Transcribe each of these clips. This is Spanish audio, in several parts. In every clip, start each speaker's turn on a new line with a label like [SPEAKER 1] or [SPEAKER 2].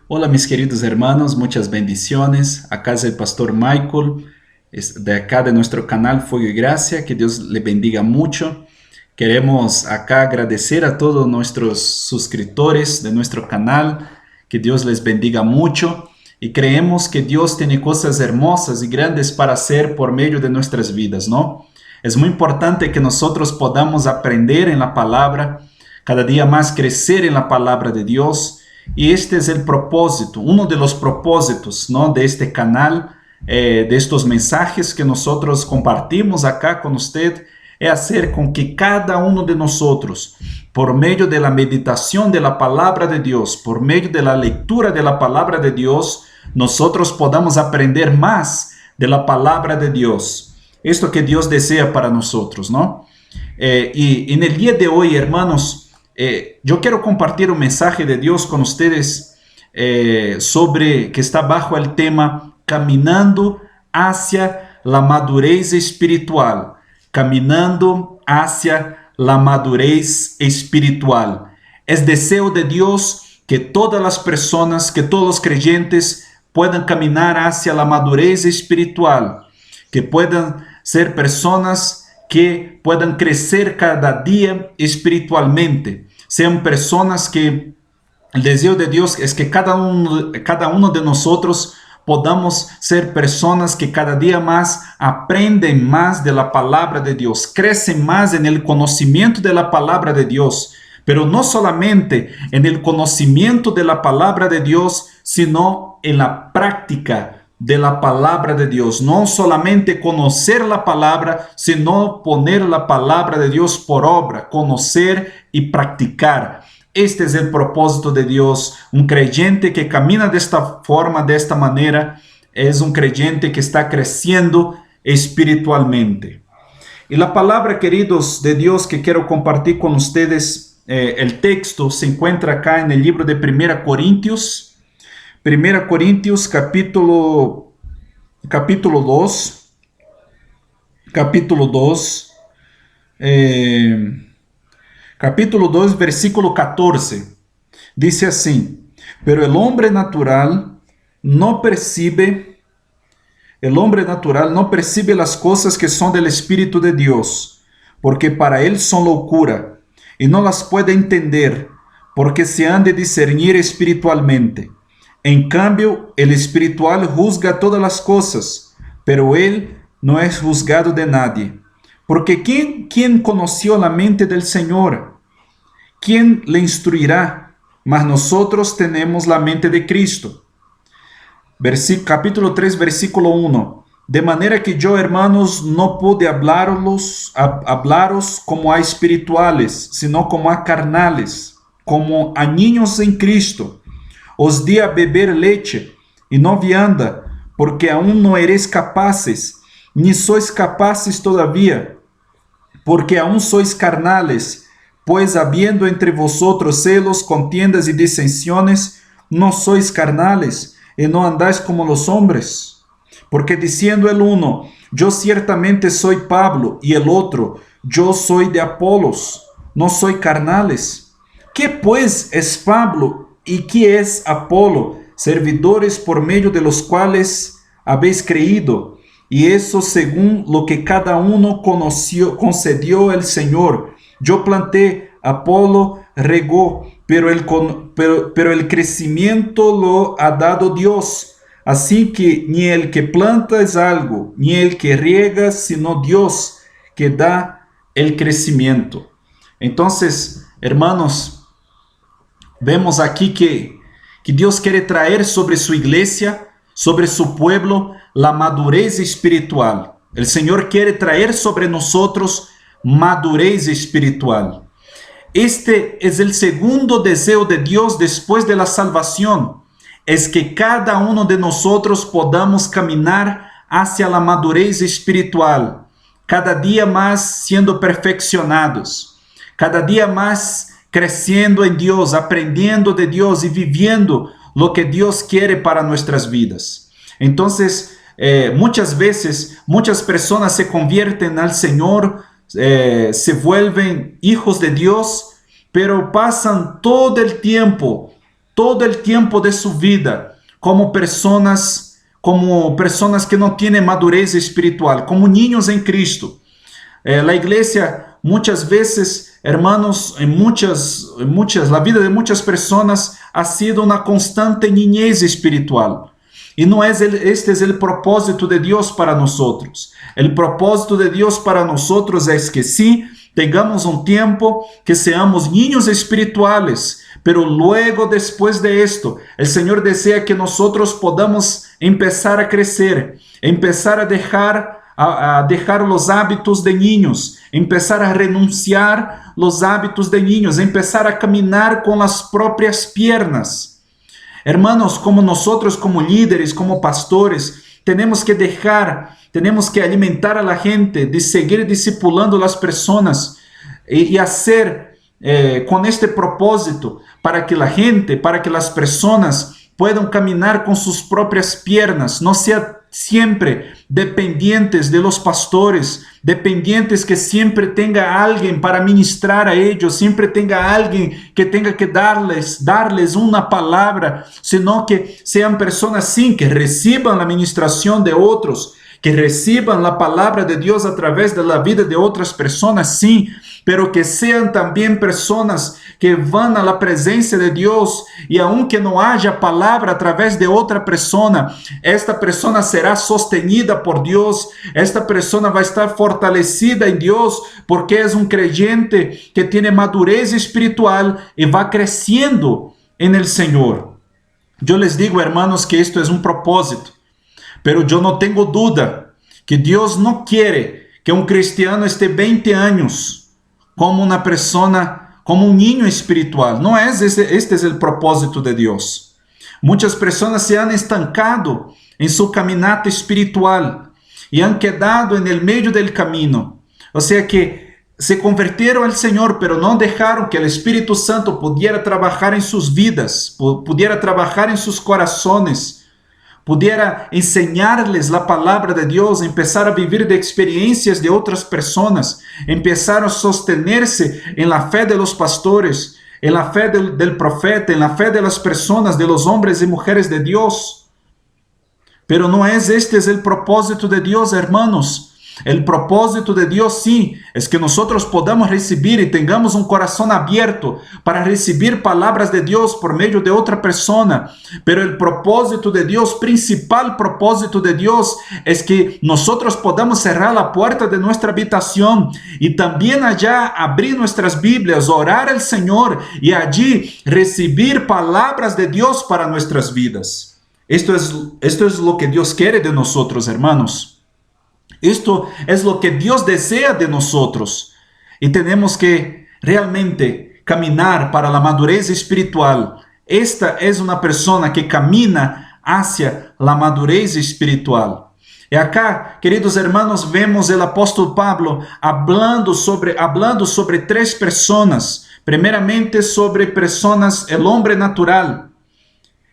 [SPEAKER 1] Hola mis queridos hermanos, muchas bendiciones. Acá es el pastor Michael, es de acá de nuestro canal Fuego y Gracia. Que Dios le bendiga mucho. Queremos acá agradecer a todos nuestros suscriptores de nuestro canal. Que Dios les bendiga mucho. Y creemos que Dios tiene cosas hermosas y grandes para hacer por medio de nuestras vidas, ¿no? Es muy importante que nosotros podamos aprender en la palabra, cada día más crecer en la palabra de Dios. Y este es el propósito, uno de los propósitos, ¿no?, de este canal, de estos mensajes que nosotros compartimos acá con usted, es hacer con que cada uno de nosotros, por medio de la meditación de la palabra de Dios, por medio de la lectura de la palabra de Dios, nosotros podamos aprender más de la palabra de Dios. Esto que Dios desea para nosotros, ¿no? Y en el día de hoy, hermanos, yo quiero compartir un mensaje de Dios con ustedes sobre que está bajo el tema caminando hacia la madurez espiritual, caminando hacia la madurez espiritual. Es deseo de Dios que todas las personas, que todos los creyentes puedan caminar hacia la madurez espiritual, que puedan ser personas que puedan crecer cada día espiritualmente, sean personas que el deseo de Dios es que cada uno de nosotros podamos ser personas que cada día más aprenden más de la palabra de Dios, crecen más en el conocimiento de la palabra de Dios, pero no solamente en el conocimiento de la palabra de Dios, sino en la práctica de la palabra de Dios. No solamente conocer la palabra, sino poner la palabra de Dios por obra, conocer y practicar. Este es el propósito de Dios. Un creyente que camina de esta forma, de esta manera, es un creyente que está creciendo espiritualmente. Y la palabra, queridos, de Dios que quiero compartir con ustedes, el texto se encuentra acá en el libro de Primera Corintios. Primera Corintios capítulo 2, capítulo 2, capítulo 2, versículo 14. Dice así: pero el hombre natural no percibe las cosas que son del Espíritu de Dios, porque para él son locura, y no las puede entender, porque se han de discernir espiritualmente. En cambio, el espiritual juzga todas las cosas, pero él no es juzgado de nadie. Porque ¿quién conoció la mente del Señor? ¿Quién le instruirá? Mas nosotros tenemos la mente de Cristo. Capítulo 3, versículo 1. De manera que yo, hermanos, no pude hablaros como a espirituales, sino como a carnales, como a niños en Cristo. Os di a beber leche y no vianda, porque aún no eres capaces, ni sois capaces todavía, porque aún sois carnales, pues habiendo entre vosotros celos, contiendas y disensiones, no sois carnales, y no andáis como los hombres. Porque diciendo el uno, yo ciertamente soy Pablo, y el otro, yo soy de Apolos, no soy carnales. ¿Qué pues es Pablo? ¿Y qué es Apolo? Servidores por medio de los cuales habéis creído, y eso según lo que cada uno concedió el Señor. Yo planté, Apolo regó, pero el crecimiento lo ha dado Dios. Así que ni el que planta es algo, ni el que riega, sino Dios que da el crecimiento. Entonces, hermanos, vemos aquí que Dios quiere traer sobre su iglesia, sobre su pueblo, la madurez espiritual. El Señor quiere traer sobre nosotros madurez espiritual. Este es el segundo deseo de Dios después de la salvación, es que cada uno de nosotros podamos caminar hacia la madurez espiritual, cada día más siendo perfeccionados, cada día más creciendo en Dios, aprendiendo de Dios y viviendo lo que Dios quiere para nuestras vidas. Entonces, muchas veces, muchas personas se convierten al Señor, se vuelven hijos de Dios, pero pasan todo el tiempo todo el tiempo de su vida como personas que no tienen madurez espiritual, como niños en Cristo. La iglesia muchas veces, hermanos, la vida de muchas personas ha sido una constante niñez espiritual. Y no es este es el propósito de Dios para nosotros. El propósito de Dios para nosotros es que sí, tengamos un tiempo que seamos niños espirituales, pero luego, después de esto, el Señor desea que nosotros podamos empezar a crecer, empezar a dejar los hábitos de niños, empezar a renunciar los hábitos de niños, empezar a caminar con las propias piernas. Hermanos, como nosotros, como líderes, como pastores, tenemos que alimentar a la gente, de seguir discipulando las personas y hacer con este propósito para que la gente, para que las personas puedan caminar con sus propias piernas, no sean siempre dependientes de los pastores, dependientes que siempre tenga alguien para ministrar a ellos, siempre tenga alguien que tenga que darles una palabra, sino que sean personas sí, que reciban la ministración de otros, que reciban la palabra de Dios a través de la vida de otras personas, sí, pero que sean también personas que van a la presencia de Dios y aunque no haya palabra a través de otra persona, esta persona será sostenida por Dios, esta persona va a estar fortalecida en Dios porque es un creyente que tiene madurez espiritual y va creciendo en el Señor. Yo les digo, hermanos, que esto es un propósito, pero yo no tengo duda que Dios no quiere que un cristiano esté 20 años como una persona, como un niño espiritual. No es este es el propósito de Dios. Muchas personas se han estancado en su caminata espiritual y han quedado en el medio del camino. O sea que se convirtieron al Señor, pero no dejaron que el Espíritu Santo pudiera trabajar en sus vidas, pudiera trabajar en sus corazones, pudiera enseñarles la palabra de Dios, empezar a vivir de experiencias de otras personas, empezar a sostenerse en la fe de los pastores, en la fe del profeta, en la fe de las personas, de los hombres y mujeres de Dios. Pero no es este es el propósito de Dios, hermanos. El propósito de Dios sí es que nosotros podamos recibir y tengamos un corazón abierto para recibir palabras de Dios por medio de otra persona. Pero el propósito de Dios, principal propósito de Dios, es que nosotros podamos cerrar la puerta de nuestra habitación y también allá abrir nuestras Biblias, orar al Señor y allí recibir palabras de Dios para nuestras vidas. Esto es lo que Dios quiere de nosotros, hermanos. Esto es lo que Dios desea de nosotros y tenemos que realmente caminar para la madurez espiritual. Esta es una persona que camina hacia la madurez espiritual. Y acá, queridos hermanos, vemos el apóstol Pablo hablando sobre tres personas. Primeramente sobre personas, el hombre natural.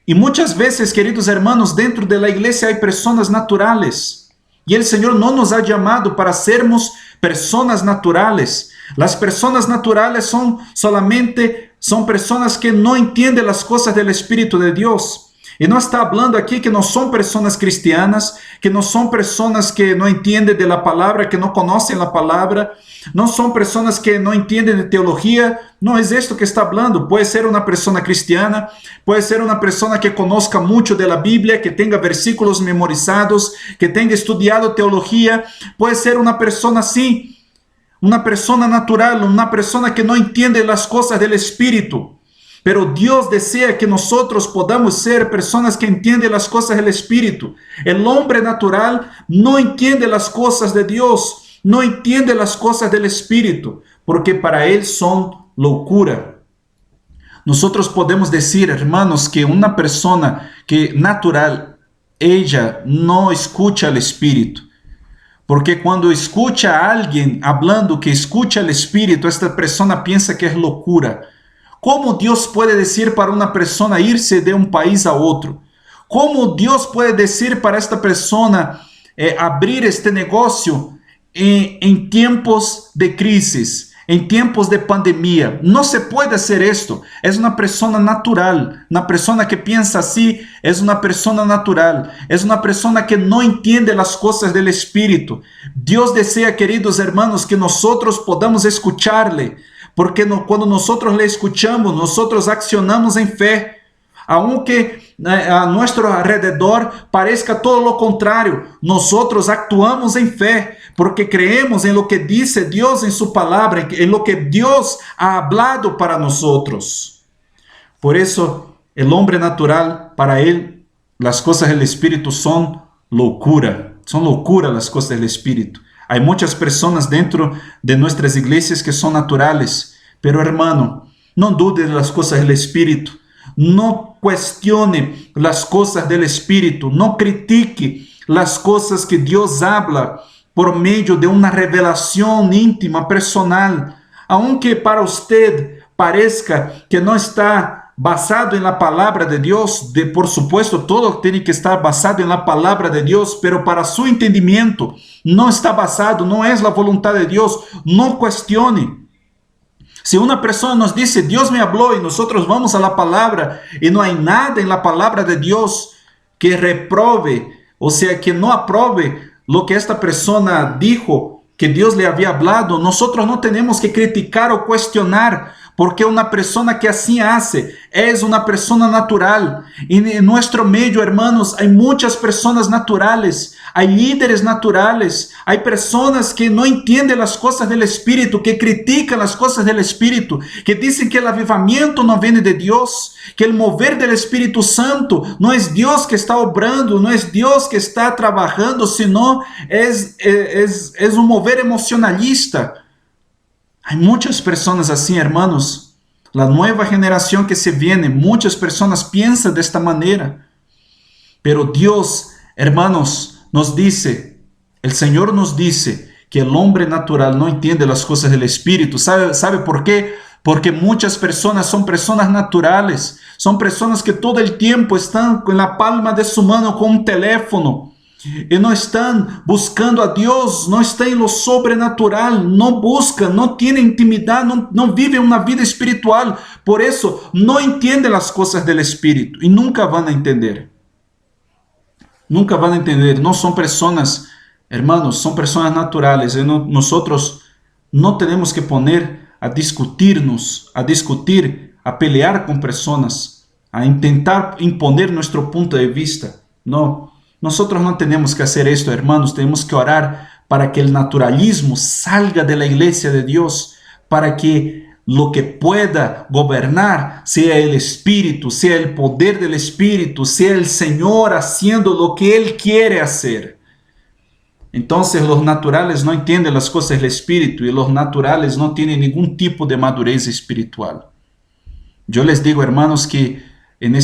[SPEAKER 1] Y muchas veces, queridos hermanos, dentro de la iglesia hay personas naturales. Y el Señor no nos ha llamado para sermos personas naturales. Las personas naturales son personas que no entienden las cosas del Espíritu de Dios. Y no está hablando aquí que no son personas cristianas, que no son personas que no entienden de la palabra, que no conocen la palabra, no son personas que no entienden de teología. No es esto que está hablando. Puede ser una persona cristiana, puede ser una persona que conozca mucho de la Biblia, que tenga versículos memorizados, que tenga estudiado teología. Puede ser una persona así, una persona natural, una persona que no entiende las cosas del Espíritu. Pero Dios desea que nosotros podamos ser personas que entienden las cosas del Espíritu. El hombre natural no entiende las cosas de Dios, no entiende las cosas del Espíritu, porque para él son locura. Nosotros podemos decir, hermanos, que una persona que natural, ella no escucha al Espíritu. Porque cuando escucha a alguien hablando que escucha al Espíritu, esta persona piensa que es locura. ¿Cómo Dios puede decir para una persona irse de un país a otro? ¿Cómo Dios puede decir para esta persona abrir este negocio en tiempos de crisis, en tiempos de pandemia. No se puede hacer esto. Es una persona natural. Una persona que piensa así es una persona natural. Es una persona que no entiende las cosas del Espíritu. Dios desea, queridos hermanos, que nosotros podamos escucharle. Porque cuando nosotros le escuchamos, nosotros accionamos en fe. Aunque a nuestro alrededor parezca todo lo contrario, nosotros actuamos en fe, porque creemos en lo que dice Dios en su palabra, en lo que Dios ha hablado para nosotros. Por eso, el hombre natural, para él, las cosas del Espíritu son locura las cosas del Espíritu. Hay muchas personas dentro de nuestras iglesias que son naturales, pero hermano, no dude de las cosas del Espíritu. No cuestione las cosas del Espíritu, no critique las cosas que Dios habla por medio de una revelación íntima, personal. Aunque para usted parezca que no está basado en la palabra de Dios, por supuesto, todo tiene que estar basado en la palabra de Dios, pero para su entendimiento no está basado, no es la voluntad de Dios, no cuestione. Si una persona nos dice, Dios me habló y nosotros vamos a la palabra y no hay nada en la palabra de Dios que reprobe, o sea, que no apruebe lo que esta persona dijo, que Dios le había hablado, nosotros no tenemos que criticar o cuestionar, porque una persona que así hace es una persona natural. Y en nuestro medio, hermanos, hay muchas personas naturales, hay líderes naturales, hay personas que no entienden las cosas del Espíritu, que critican las cosas del Espíritu, que dicen que el avivamiento no viene de Dios, que el mover del Espíritu Santo no es Dios que está obrando, no es Dios que está trabajando, sino es un mover emocionalista. Hay muchas personas así, hermanos. La nueva generación que se viene, muchas personas piensan de esta manera. Pero Dios, hermanos, nos dice, el Señor nos dice que el hombre natural no entiende las cosas del Espíritu. ¿Sabe por qué? Porque muchas personas son personas naturales. Son personas que todo el tiempo están con la palma de su mano con un teléfono. E não estão buscando a Deus, não estão em lo sobrenatural, não buscam, não têm intimidade, não vivem uma vida espiritual. Por isso, não entendem as coisas do Espírito e nunca vão entender. Nunca vão entender. Não são pessoas, hermanos, são pessoas naturais. E nós não temos que poner a discutirnos, a discutir, a pelear com pessoas, a tentar imponer nosso ponto de vista. Não. Nosotros no tenemos que hacer esto, hermanos. Tenemos que orar para que el naturalismo salga de la iglesia de Dios, para que lo que pueda gobernar sea el Espíritu, sea el poder del Espíritu, sea el Señor haciendo lo que Él quiere hacer. Entonces los naturales no entienden las cosas del Espíritu y los naturales no tienen ningún tipo de madurez espiritual. Yo les digo, hermanos, que en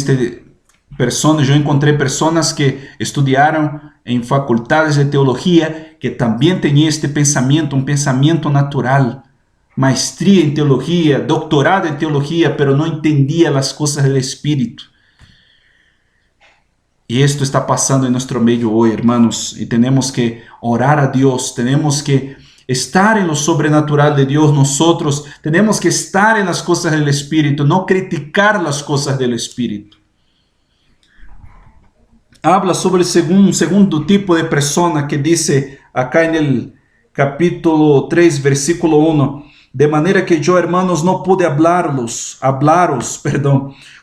[SPEAKER 1] yo encontré personas que estudiaron en facultades de teología que también tenían este pensamiento, un pensamiento natural, maestría en teología, doctorado en teología, pero no entendía las cosas del Espíritu. Y esto está pasando en nuestro medio hoy, hermanos, y tenemos que orar a Dios, tenemos que estar en lo sobrenatural de Dios. Nosotros tenemos que estar en las cosas del Espíritu, no criticar las cosas del Espíritu. Habla sobre un segundo tipo de persona que dice acá en el capítulo 3, versículo 1, de manera que yo, hermanos, no pude hablaros,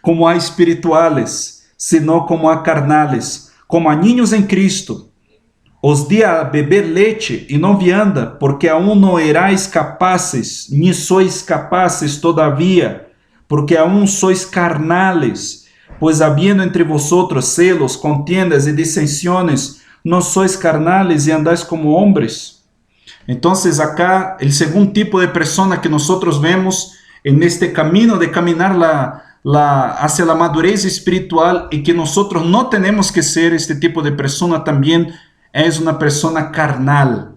[SPEAKER 1] como a espirituales, sino como a carnales, como a niños en Cristo. Os di a beber leche y no vianda, porque aún no erais capaces, ni sois capaces todavía, porque aún sois carnales. Pues habiendo entre vosotros celos, contiendas y disensiones, no sois carnales y andáis como hombres. Entonces acá el segundo tipo de persona que nosotros vemos en este camino de caminar hacia la madurez espiritual y que nosotros no tenemos que ser este tipo de persona también, es una persona carnal.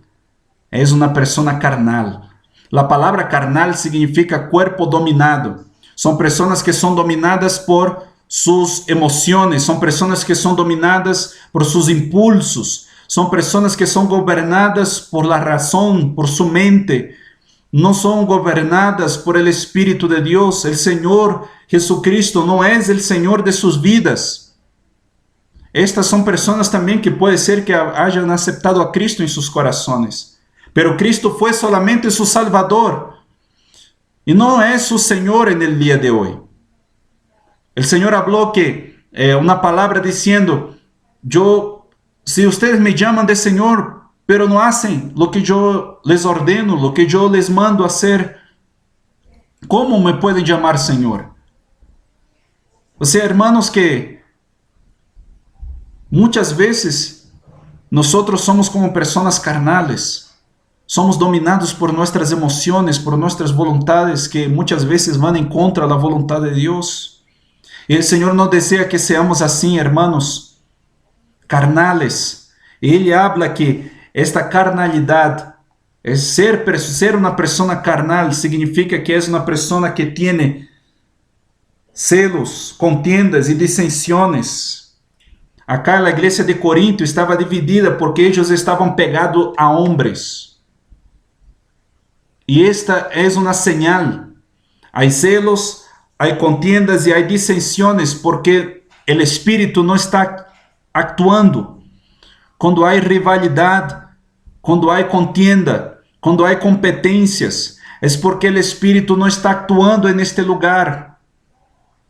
[SPEAKER 1] Es una persona carnal. La palabra carnal significa cuerpo dominado. Son personas que son dominadas por sus emociones, son personas que son dominadas por sus impulsos, son personas que son gobernadas por la razón, por su mente. no son gobernadas por el Espíritu de Dios. El Señor Jesucristo no es el Señor de sus vidas. Estas son personas también que puede ser que hayan aceptado a Cristo en sus corazones. Pero Cristo fue solamente su Salvador y no es su Señor en el día de hoy. El Señor habló que una palabra diciendo, si ustedes me llaman de Señor, pero no hacen lo que yo les ordeno, lo que yo les mando hacer, ¿cómo me pueden llamar Señor? O sea, hermanos, que muchas veces nosotros somos como personas carnales. Somos dominados por nuestras emociones, por nuestras voluntades, que muchas veces van en contra de la voluntad de Dios. Y el Señor no desea que seamos así, hermanos, carnales. Ele habla que esta carnalidad, ser una persona carnal, significa que es una persona que tiene celos, contiendas y disensiones. Acá la iglesia de Corinto estaba dividida porque ellos estaban pegados a hombres. Y esta es una señal. Hay celos, hay contiendas y hay disensiones porque el Espíritu no está actuando. Cuando hay rivalidad, cuando hay contienda, cuando hay competencias, es porque el Espíritu no está actuando en este lugar.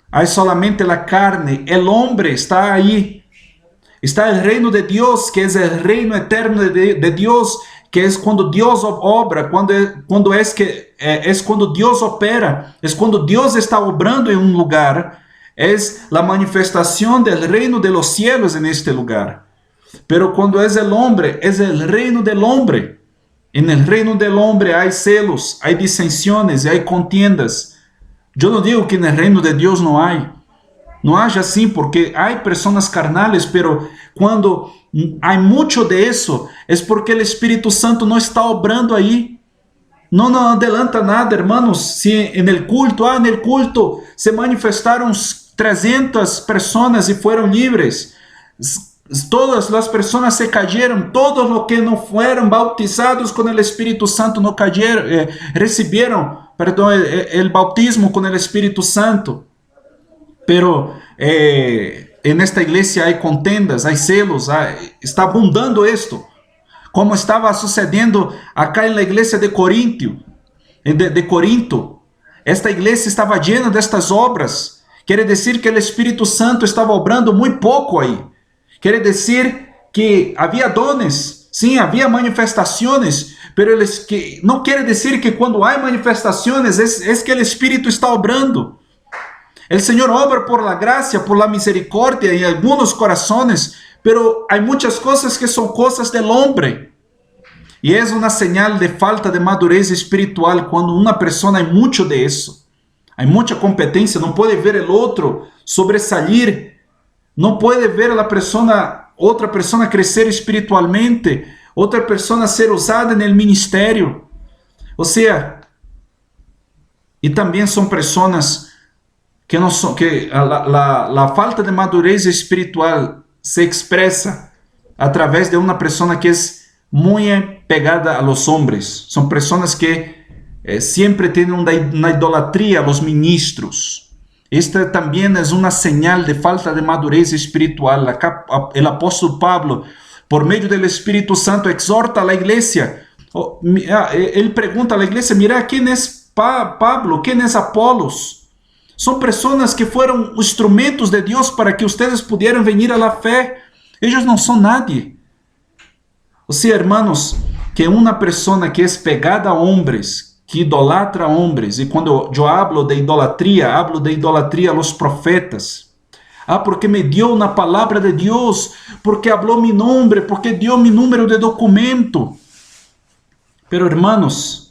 [SPEAKER 1] Hay solamente la carne, el hombre está ahí. Está el reino de Dios, que es el reino eterno de Dios, que es cuando Dios obra, es cuando Dios opera, es cuando Dios está obrando en un lugar, es la manifestación del reino de los cielos en este lugar. Pero cuando es el hombre, es el reino del hombre. En el reino del hombre hay celos, hay disensiones y hay contiendas. Yo no digo que en el reino de Dios no hay. No haya así, porque hay personas carnales, pero cuando hay mucho de eso, es porque el Espíritu Santo no está obrando ahí. No adelanta nada, hermanos. Si en el culto se manifestaron 300 personas y fueron libres. Todas las personas se cayeron, todos los que no fueron bautizados con el Espíritu Santo no cayeron, recibieron, el bautismo con el Espíritu Santo. Pero en esta iglesia hay contendas, hay celos, está abundando esto, como estaba sucediendo acá en la iglesia de Corinto. Esta iglesia estaba llena de estas obras. Quiere decir que el Espíritu Santo estaba obrando muy poco ahí. Quiere decir que había dones, sim, había manifestaciones, pero no quiere decir que cuando hay manifestaciones es que el Espíritu está obrando. El Señor obra por la gracia, por la misericordia en algunos corazones, pero hay muchas cosas que son cosas del hombre. Y es una señal de falta de madurez espiritual cuando una persona hay mucho de eso. Hay mucha competencia, no puede ver el otro sobresalir, no puede ver a otra persona crecer espiritualmente, otra persona ser usada en el ministerio. O sea, y también son personas que no son, que la falta de madurez espiritual se expresa a través de una persona que es muy pegada a los hombres. Son personas que siempre tienen una idolatría a los ministros. Esta también es una señal de falta de madurez espiritual. Acá el apóstol Pablo, por medio del Espíritu Santo, exhorta a la iglesia. Él pregunta a la iglesia, mira, ¿quién es Pablo? ¿Quién es Apolos? Son personas que fueron instrumentos de Dios para que ustedes pudieran venir a la fe. Ellos no son nadie. O sea, hermanos, que una persona que es pegada a hombres, que idolatra a hombres, y cuando yo hablo de idolatría a los profetas. Porque me dio una palabra de Dios, porque habló mi nombre, porque dio mi número de documento. Pero hermanos,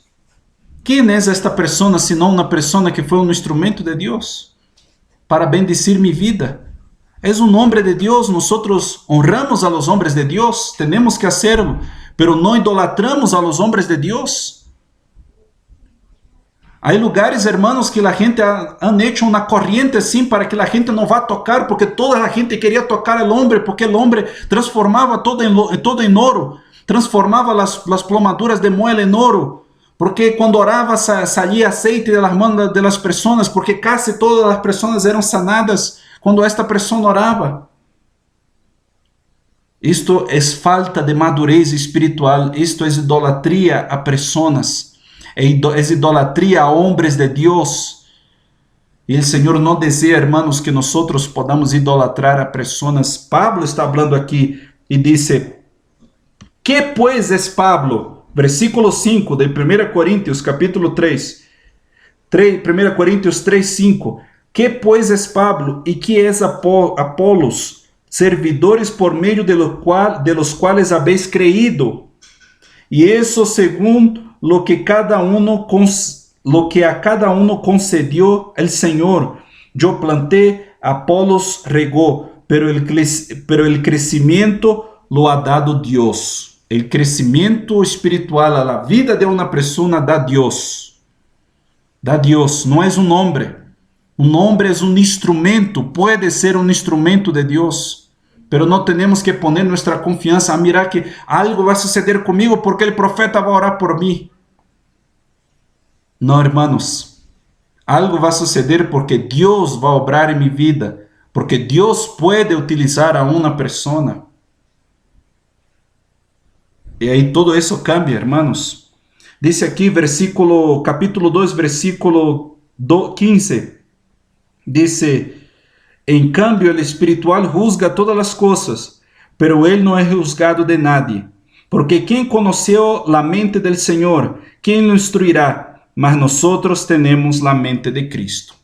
[SPEAKER 1] ¿quién es esta persona sino una persona que fue un instrumento de Dios para bendecir mi vida? Es un hombre de Dios, nosotros honramos a los hombres de Dios, tenemos que hacerlo, pero no idolatramos a los hombres de Dios. Hay lugares, hermanos, que la gente han hecho una corriente así para que la gente no va a tocar, porque toda la gente quería tocar al hombre, porque el hombre transformaba todo en oro, transformaba las plomaduras de muela en oro, porque cuando oraba salía aceite de las manos de las personas, porque casi todas las personas eran sanadas cuando esta persona oraba. Isto é falta de madurez espiritual, isto é idolatria a personas, é idolatria a hombres de Deus. E o Senhor não deseja, hermanos, que nós podamos idolatrar a pessoas. Pablo está falando aqui e disse: que pois es Pablo? Versículo 5 de 1 Coríntios, capítulo 3. 1 Coríntios 3, 5. Que pois es Pablo e que es Apolos, servidores por meio de los quales habéis creído, e isso segundo lo que a cada uno concedió el Señor. Yo planté, Apolos regó, pero el crecimiento lo ha dado Dios. El crecimiento espiritual a la vida de una persona da Dios. Da Dios, no es un hombre. Un hombre es un instrumento, puede ser un instrumento de Dios, pero no tenemos que poner nuestra confianza a mirar que algo va a suceder conmigo porque el profeta va a orar por mí. No, hermanos, algo va a suceder porque Dios va a obrar en mi vida, porque Dios puede utilizar a una persona. E aí todo isso cambia, hermanos. Dice aqui, capítulo 2, versículo 15. Dice: en cambio, el espiritual juzga todas las cosas, pero él no es juzgado de nadie. Porque quien conoció la mente del Señor, ¿quién lo instruirá? Mas nosotros tenemos la mente de Cristo.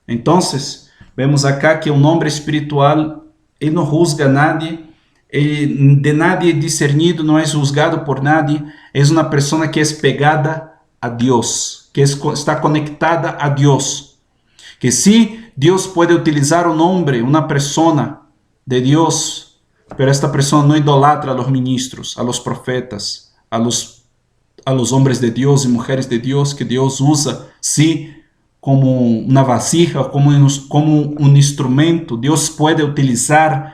[SPEAKER 1] Entonces, vemos acá que un hombre espiritual, él no juzga a nadie, de nadie discernido, não é juzgado por nadie, é uma pessoa que é pegada a Deus, que está conectada a Deus, que sim, Deus pode utilizar um homem, uma pessoa de Deus, pero esta pessoa não idolatra a los ministros, a los profetas, a los hombres de Deus e mulheres de Deus, que Deus usa, sim, como uma vasija, como um instrumento. Deus pode utilizar,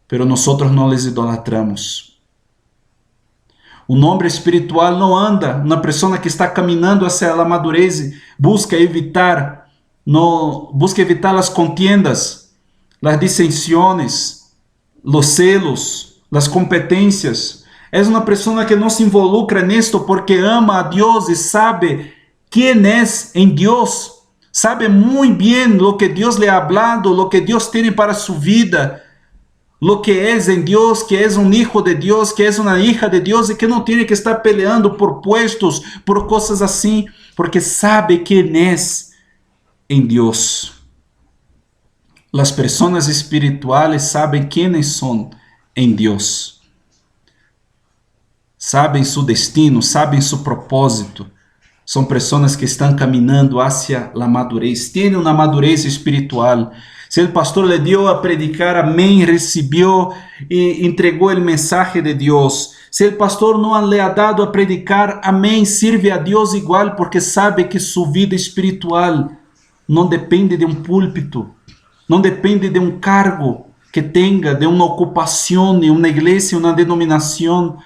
[SPEAKER 1] pero nosotros no les idolatramos. Um homem espiritual não anda, uma pessoa que está caminhando hacia a madurez, busca evitar as contiendas, as dissensões, os celos, as competências. É uma pessoa que não se involucra nisto porque ama a Deus e sabe quem é em Deus, sabe muito bem o que Deus lhe ha hablado, o que Deus tem para sua vida, lo que es en Dios, que es un hijo de Dios, que es una hija de Dios, y que no tiene que estar peleando por puestos, por cosas así, porque sabe quién es en Dios. Las personas espirituales saben quiénes son en Dios. Saben su destino, saben su propósito. Son personas que están caminando hacia la madurez, tienen una madurez espiritual. Se o pastor le dio a predicar, amém, recibió e entregou o mensaje de Deus. Se o pastor não le ha dado a predicar, amém, sirve a Deus igual, porque sabe que sua vida espiritual não depende de um púlpito, não depende de um cargo que tenha, de uma ocupação em uma igreja, uma denominação.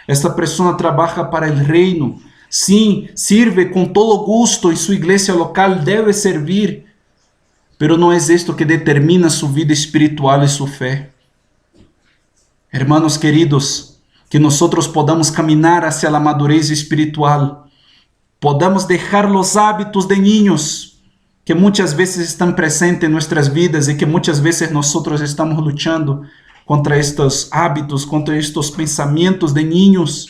[SPEAKER 1] Esta pessoa trabalha para o reino. Sim, sirve com todo gosto em sua igreja local, deve servir. Pero não é isto que determina sua vida espiritual e sua fé. Hermanos queridos, que nós podamos caminhar hacia a madurez espiritual, podamos deixar os hábitos de niños, que muitas vezes estão presentes em nossas vidas e que muitas vezes nós estamos lutando contra estes hábitos, contra estes pensamentos de niños,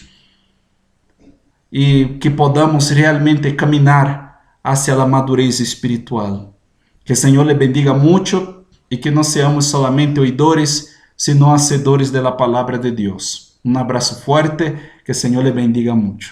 [SPEAKER 1] e que podamos realmente caminhar hacia a madurez espiritual. Que o Senhor le bendiga muito e que não seamos solamente oidores, sino hacedores de la palabra de Deus. Um abraço forte, que o Senhor le bendiga muito.